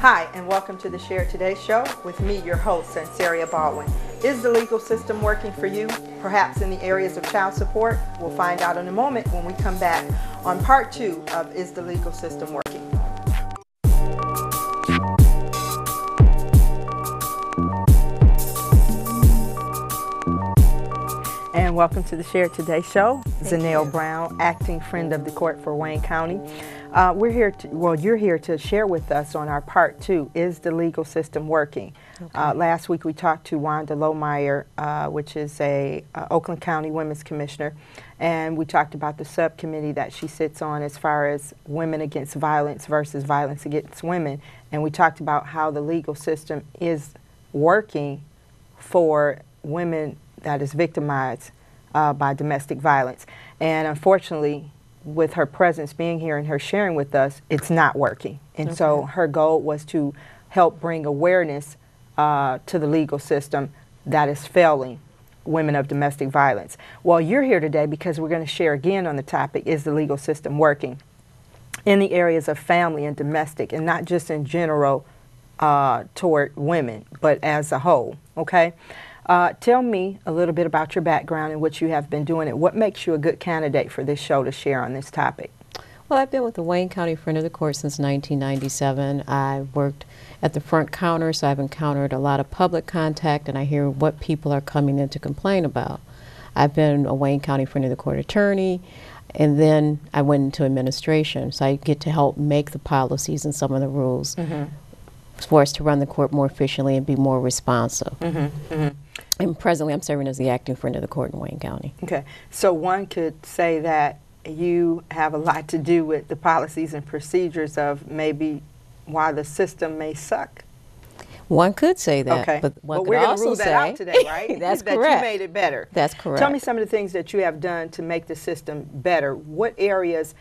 Hi, and welcome to the Share Today show with me, your host, Sansaria Baldwin. Is the legal system working for you? Perhaps in the areas of child support? We'll find out in a moment when we come back on part 2 of Is the Legal System Working? And welcome to the Share Today show. Zenell Brown, acting friend of the court for Wayne County. You're here to share with us on our part 2, Is the Legal System Working? Okay. Last week we talked to Wanda Lohmeyer, which is a Oakland County Women's Commissioner, and we talked about the subcommittee that she sits on as far as women against violence versus violence against women, and we talked about how the legal system is working for women that is victimized by domestic violence. And unfortunately, with her presence being here and her sharing with us, it's not working. And so her goal was to help bring awareness to the legal system that is failing women of domestic violence. Well, you're here today because we're going to share again on the topic, is the legal system working in the areas of family and domestic, and not just in general toward women, but as a whole, okay? Tell me a little bit about your background and what you have been doing and what makes you a good candidate for this show to share on this topic. Well, I've been with the Wayne County Friend of the Court since 1997. I worked at the front counter, so I've encountered a lot of public contact, and I hear what people are coming in to complain about. I've been a Wayne County Friend of the Court attorney, and then I went into administration, so I get to help make the policies and some of the rules for us to run the court more efficiently and be more responsive. And presently I'm serving as the acting friend of the court in Wayne County. Okay, so one could say that you have a lot to do with the policies and procedures of maybe why the system may suck. One could say that, but one could also say, we're going to rule that out today, right? That's that correct. You made it better. That's correct. Tell me some of the things that you have done to make the system better. What areas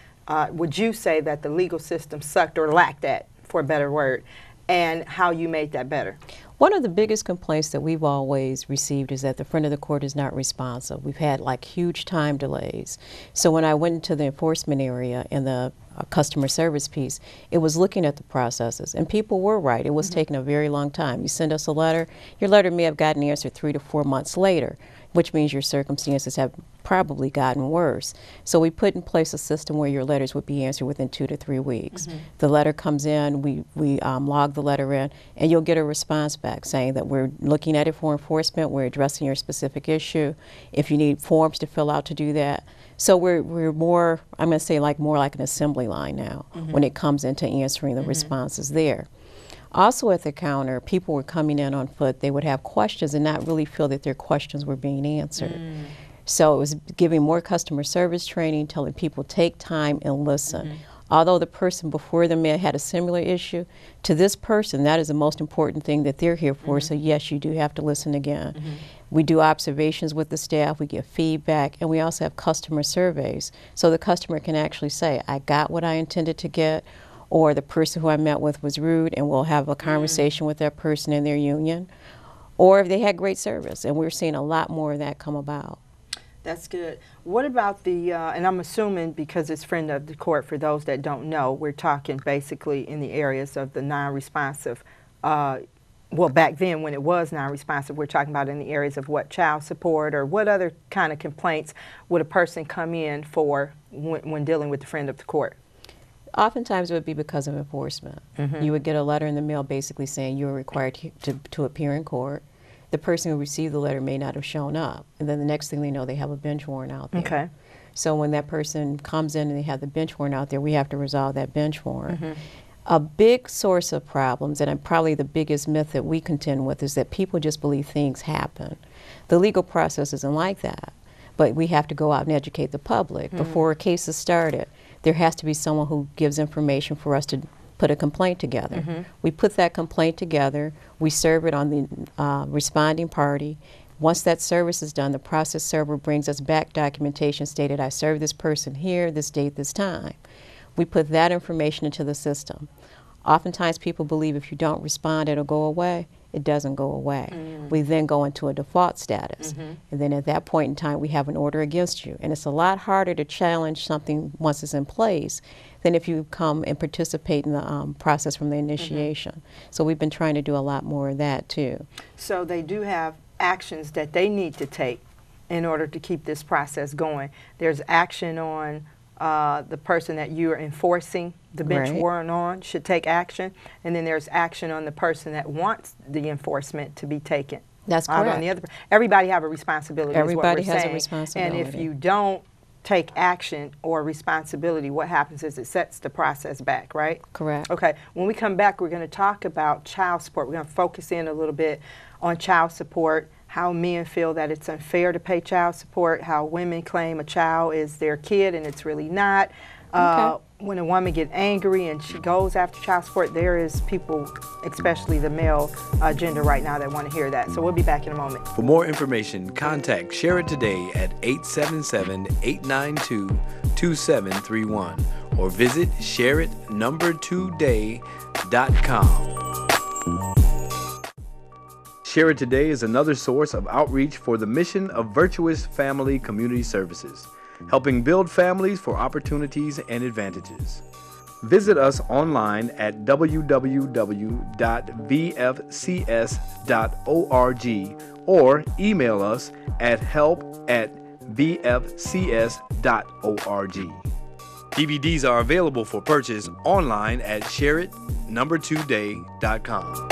would you say that the legal system sucked or lacked at, for a better word, and how you made that better? One of the biggest complaints that we've always received is that the friend of the court is not responsive. We've had like huge time delays. So when I went into the enforcement area and the customer service piece, it was looking at the processes, and people were right. It was taking a very long time. You send us a letter, your letter may have gotten answered 3 to 4 months later, which means your circumstances have probably gotten worse. So we put in place a system where your letters would be answered within 2 to 3 weeks. The letter comes in, we log the letter in, and you'll get a response back saying that we're looking at it for enforcement, we're addressing your specific issue, if you need forms to fill out to do that. So we're more, I'm going to say more like an assembly line now when it comes into answering the responses there. Also at the counter, people were coming in on foot. They would have questions and not really feel that their questions were being answered. So it was giving more customer service training, telling people take time and listen. Although the person before them may have had a similar issue, to this person, that is the most important thing that they're here for. So yes, you do have to listen again. We do observations with the staff, we give feedback, and we also have customer surveys. So the customer can actually say, I got what I intended to get, or the person who I met with was rude, and we'll have a conversation with that person in their union, or if they had great service, and we're seeing a lot more of that come about. That's good. What about the, and I'm assuming because it's friend of the court, for those that don't know, we're talking basically in the areas of the non-responsive, well, back then when it was non-responsive, we're talking about in the areas of what, child support, or what other kind of complaints would a person come in for when dealing with the friend of the court? Oftentimes it would be because of enforcement. You would get a letter in the mail basically saying you're required to appear in court. The person who received the letter may not have shown up, and then the next thing they know, they have a bench warrant out there. So when that person comes in and they have the bench warrant out there, we have to resolve that bench warrant. A big source of problems, and probably the biggest myth that we contend with, is that people just believe things happen. The legal process isn't like that, but we have to go out and educate the public. Before a case is started, there has to be someone who gives information for us to put a complaint together. We put that complaint together, we serve it on the responding party. Once that service is done, the process server brings us back documentation stated, I served this person here, this date, this time. We put that information into the system. Oftentimes people believe if you don't respond, it'll go away. it doesn't go away. We then go into a default status. And then at that point in time, we have an order against you. And it's a lot harder to challenge something once it's in place than if you come and participate in the process from the initiation. So we've been trying to do a lot more of that too. So they do have actions that they need to take in order to keep this process going. There's action on the person that you're enforcing the bench warrant on should take action, and then there's action on the person that wants the enforcement to be taken. That's correct. On the other, everybody have a responsibility. Everybody is what we're has saying. a responsibility. And if you don't take action or responsibility, what happens is it sets the process back, right? Correct. Okay, when we come back, we're going to talk about child support. We're going to focus in a little bit on child support, how men feel that it's unfair to pay child support, how women claim a child is their kid and it's really not. When a woman gets angry and she goes after child support, there is people, especially the male gender right now, that want to hear that. So we'll be back in a moment. For more information, contact Share It Today at 877-892-2731 or visit shareitnumber2day.com. Share It Today is another source of outreach for the mission of Virtuous Family Community Services, helping build families for opportunities and advantages. Visit us online at www.vfcs.org or email us at help@vfcs.org. DVDs are available for purchase online at shareitnumber2day.com.